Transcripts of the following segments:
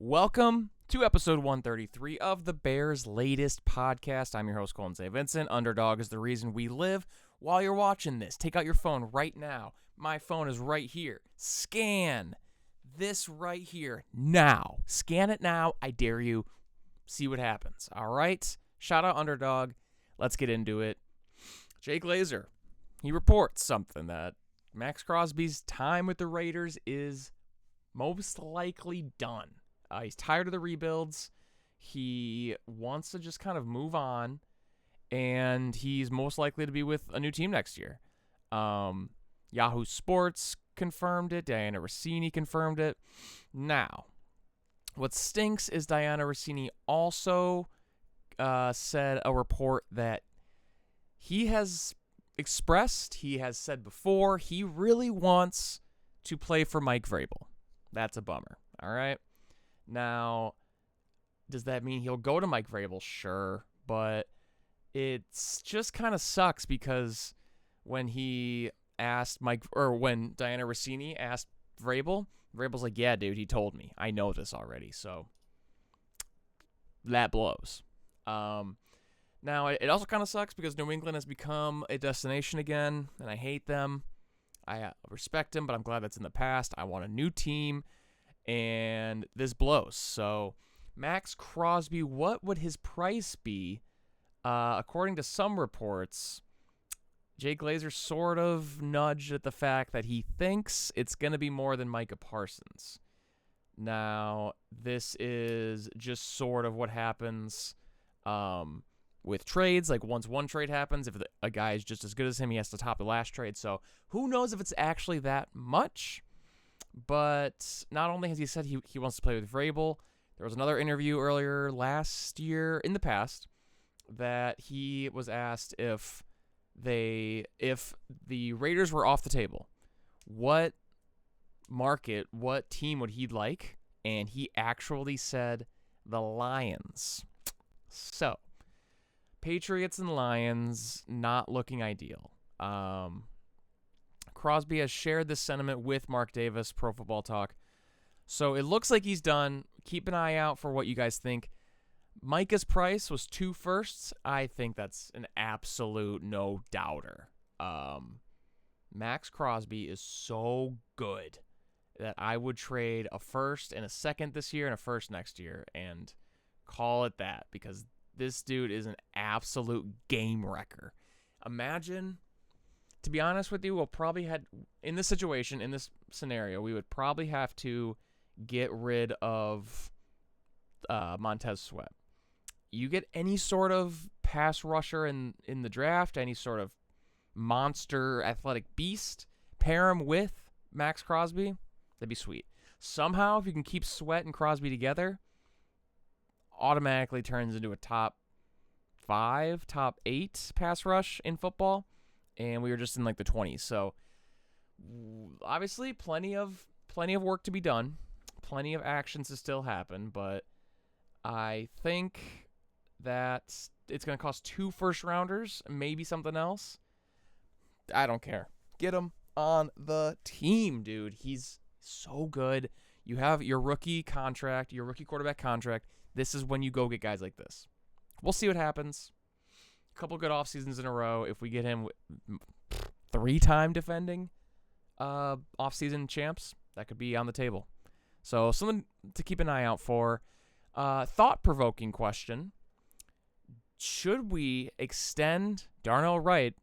Welcome to episode 133 of the Bears' latest podcast. I'm your host, Colton St. Vincent. Underdog is the reason we live. While you're watching this, take out your phone right now. My phone is right here. Scan this right here now. Scan it now. I dare you. See what happens. All right? Shout out Underdog. Let's get into it. Jay Glazer, he reports something that Max Crosby's time with the Raiders is most likely done. He's tired of the rebuilds. He wants to just kind of move on, and he's most likely to be with a new team next year. Yahoo Sports confirmed it. Diana Rossini confirmed it. Now, what stinks is Diana Rossini also said a report that he has expressed, he has said before, he really wants to play for Mike Vrabel. That's a bummer, all right? Now, does that mean he'll go to Mike Vrabel? Sure, but it's just kind of sucks because when he asked when Diana Rossini asked Vrabel, Vrabel's like, yeah, dude, he told me. I know this already, so that blows. Now, it also kind of sucks because New England has become a destination again, and I hate them. I respect them, but I'm glad that's in the past. I want a new team. And this blows. So, Max Crosby, what would his price be? According to some reports, Jay Glazer sort of nudged at the fact that he thinks it's going to be more than Micah Parsons. Now, this is just sort of what happens with trades. Like, once one trade happens, if a guy is just as good as him, he has to top the last trade. So, who knows if it's actually that much? But not only has he said he wants to play with Vrabel, there was another interview earlier last year in the past that he was asked if the Raiders were off the table, what team would he like? And he actually said the Lions. So, Patriots and Lions not looking ideal. Crosby has shared this sentiment with Mark Davis, Pro Football Talk. So it looks like he's done. Keep an eye out for what you guys think. Micah's price was 2 firsts. I think that's an absolute no-doubter. Max Crosby is so good that I would trade a first and a second this year and a first next year and call it that because this dude is an absolute game wrecker. Imagine... To be honest with you, we'll probably in this situation, in this scenario, we would probably have to get rid of Montez Sweat. You get any sort of pass rusher in the draft, any sort of monster athletic beast, pair him with Max Crosby, that'd be sweet. Somehow, if you can keep Sweat and Crosby together, automatically turns into a top 5, top 8 pass rush in football. And we were just in like the 20s. So obviously plenty of work to be done. Plenty of actions to still happen. But I think that it's going to cost 2 first-rounders, maybe something else. I don't care. Get him on the team, dude. He's so good. You have your rookie contract, your rookie quarterback contract. This is when you go get guys like this. We'll see what happens. Couple good off seasons in a row. If we get him 3-time defending off season champs, that could be on the table. So something to keep an eye out for. Thought provoking question: should we extend Darnell Wright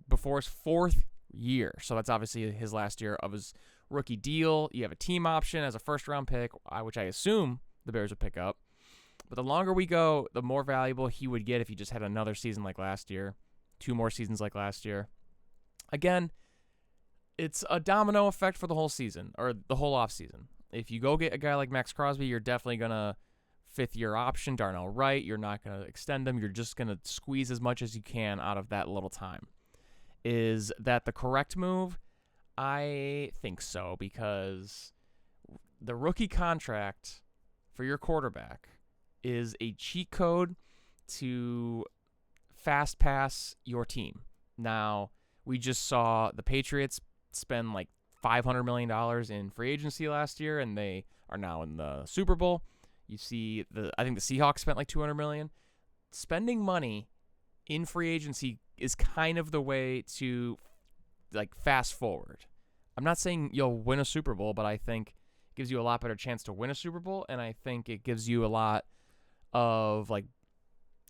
before his 4th year? So that's obviously his last year of his rookie deal. You have a team option as a first round pick, which I assume the Bears would pick up. But the longer we go, the more valuable he would get if he just had another season like last year, 2 more seasons like last year. Again, it's a domino effect for the whole season, or the whole offseason. If you go get a guy like Max Crosby, you're definitely going to 5th-year option Darnell Wright. You're not going to extend him. You're just going to squeeze as much as you can out of that little time. Is that the correct move? I think so, because the rookie contract for your quarterback is a cheat code to fast pass your team. Now, we just saw the Patriots spend like $500 million in free agency last year, and they are now in the Super Bowl. You see I think the Seahawks spent like $200 million. Spending money in free agency is kind of the way to like fast forward. I'm not saying you'll win a Super Bowl, but I think it gives you a lot better chance to win a Super Bowl, and I think it gives you a lot of like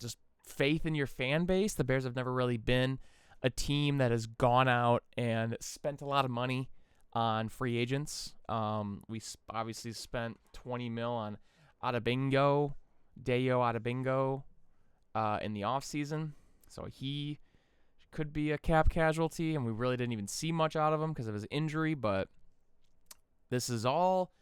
just faith in your fan base. The Bears have never really been a team that has gone out and spent a lot of money on free agents. We obviously spent $20 million on Dayo Adebingo, in the offseason. So he could be a cap casualty, and we really didn't even see much out of him because of his injury, but this is all,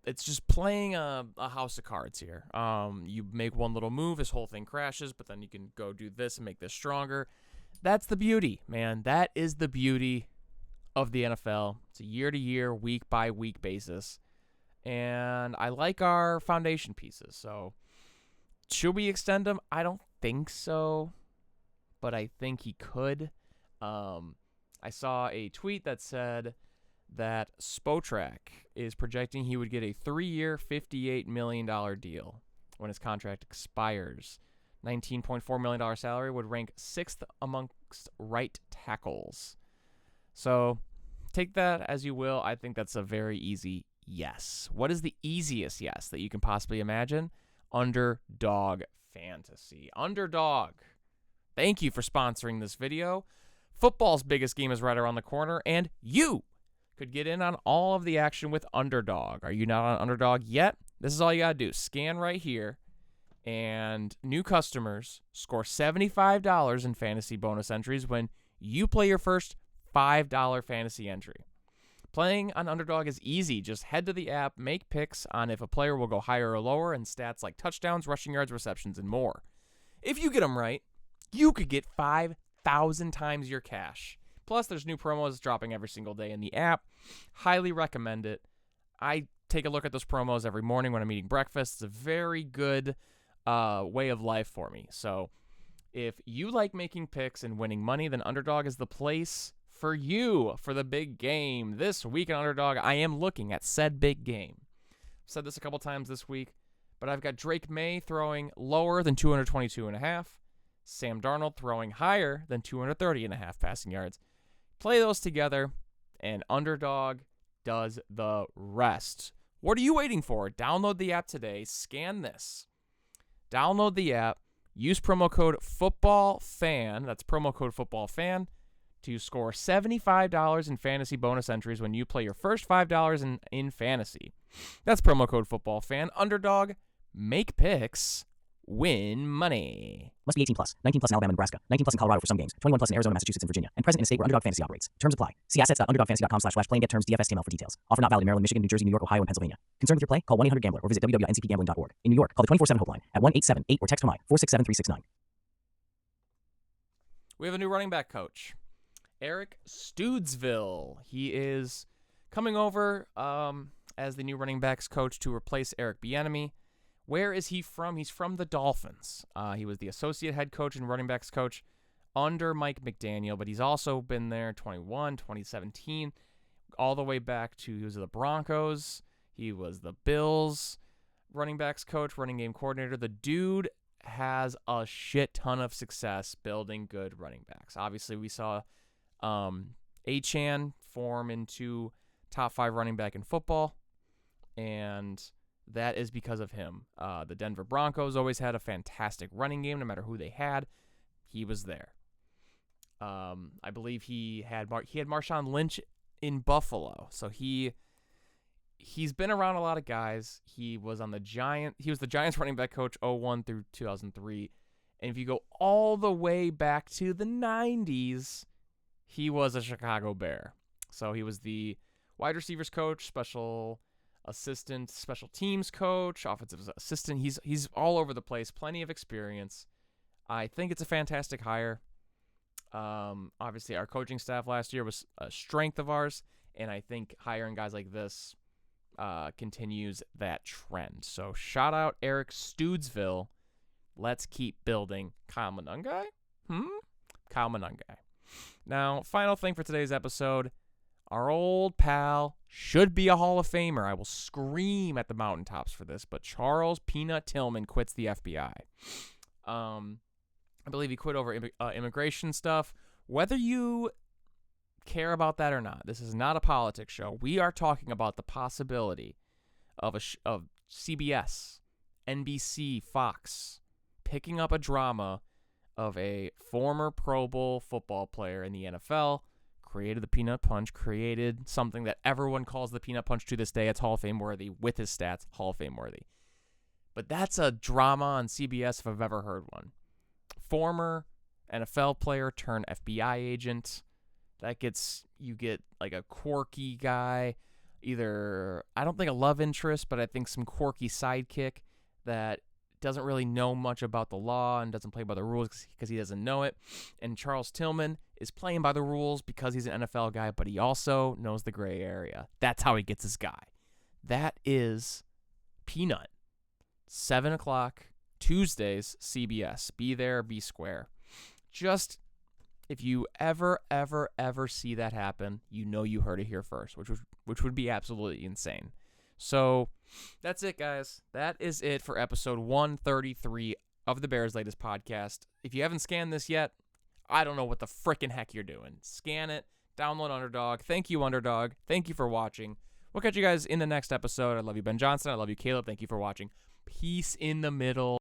it's just playing a house of cards here. You make one little move, this whole thing crashes, but then you can go do this and make this stronger. That's the beauty, man. That is the beauty of the NFL. It's a year-to-year, week-by-week basis, and I like our foundation pieces. So should we extend them? I don't think so, but I think he could. I saw a tweet that said that Spotrac is projecting he would get a 3-year, $58 million deal when his contract expires. $19.4 million salary would rank 6th amongst right tackles. So take that as you will. I think that's a very easy yes. What is the easiest yes that you can possibly imagine? Underdog Fantasy. Underdog. Thank you for sponsoring this video. Football's biggest game is right around the corner, and you could get in on all of the action with Underdog. Are you not on Underdog yet? This is all you got to do. Scan right here, and new customers score $75 in fantasy bonus entries when you play your first $5 fantasy entry. Playing on Underdog is easy. Just head to the app, make picks on if a player will go higher or lower, and stats like touchdowns, rushing yards, receptions, and more. If you get them right, you could get 5,000 times your cash. Plus, there's new promos dropping every single day in the app. Highly recommend it. I take a look at those promos every morning when I'm eating breakfast. It's a very good way of life for me. So if you like making picks and winning money, then Underdog is the place for you for the big game. This week in Underdog, I am looking at said big game. I've said this a couple times this week, but I've got Drake May throwing lower than 222.5. Sam Darnold throwing higher than 230.5 passing yards. Play those together, and Underdog does the rest. What are you waiting for? Download the app today. Scan this. Download the app. Use promo code FOOTBALLFAN. That's promo code FOOTBALLFAN to score $75 in fantasy bonus entries when you play your first $5 in fantasy. That's promo code FOOTBALLFAN. Underdog. Make picks. Win money. Must be 18 plus. 19 plus in Alabama and Nebraska. 19 plus in Colorado for some games. 21 plus in Arizona, Massachusetts, and Virginia. And present in a state where Underdog Fantasy operates. Terms apply. See assets.underdogfantasy.com/play and get terms DFSTML for details. Offer not valid in Maryland, Michigan, New Jersey, New York, Ohio, and Pennsylvania. Concerned with your play? Call 1-800-GAMBLER or visit www.ncpgambling.org. In New York, call the 24/7 helpline at 1-878 or text HOMI 467-369. We have a new running back coach, Eric Stoodsville. He is coming over as the new running backs coach to replace Eric Bieniemy. Where is he from? He's from the Dolphins. He was the associate head coach and running backs coach under Mike McDaniel, but he's also been there 2017, all the way back to he was the Broncos. He was the Bills running backs coach, running game coordinator. The dude has a shit ton of success building good running backs. Obviously, we saw Achane form into top 5 running back in football, and that is because of him. The Denver Broncos always had a fantastic running game, no matter who they had. He was there. I believe he had Marshawn Lynch in Buffalo, so he's been around a lot of guys. He was the Giants running back coach 2001 through 2003, and if you go all the way back to the 90s, he was a Chicago Bear. So he was the wide receivers coach, special assistant, special teams coach, offensive assistant. He's all over the place. Plenty of experience. I think it's a fantastic hire. Obviously, our coaching staff last year was a strength of ours, and I think hiring guys like this continues that trend. So shout out Eric Stoodsville. Let's keep building. Kyle Monangai? Kyle Monangai. Now, final thing for today's episode. our old pal, should be a Hall of Famer. I will scream at the mountaintops for this, but Charles Peanut Tillman quits the FBI. I believe he quit over immigration stuff. Whether you care about that or not, this is not a politics show. We are talking about the possibility of of CBS, NBC, Fox picking up a drama of a former Pro Bowl football player in the NFL, created the Peanut Punch, created something that everyone calls the Peanut Punch to this day. It's Hall of Fame worthy with his stats, Hall of Fame worthy. But that's a drama on CBS if I've ever heard one. Former NFL player turned FBI agent. You get like a quirky guy, either, I don't think a love interest, but I think some quirky sidekick that doesn't really know much about the law and doesn't play by the rules because he doesn't know it. And Charles Tillman is playing by the rules because he's an NFL guy, but he also knows the gray area. That's how he gets his guy. That is Peanut. 7 o'clock, Tuesdays, CBS. Be there, be square. Just, if you ever see that happen, you know you heard it here first, which would be absolutely insane. So that's it, guys. That is it for episode 133 of the Bears' latest podcast. If you haven't scanned this yet, I don't know what the frickin' heck you're doing. Scan it. Download Underdog. Thank you, Underdog. Thank you for watching. We'll catch you guys in the next episode. I love you, Ben Johnson. I love you, Caleb. Thank you for watching. Peace in the middle.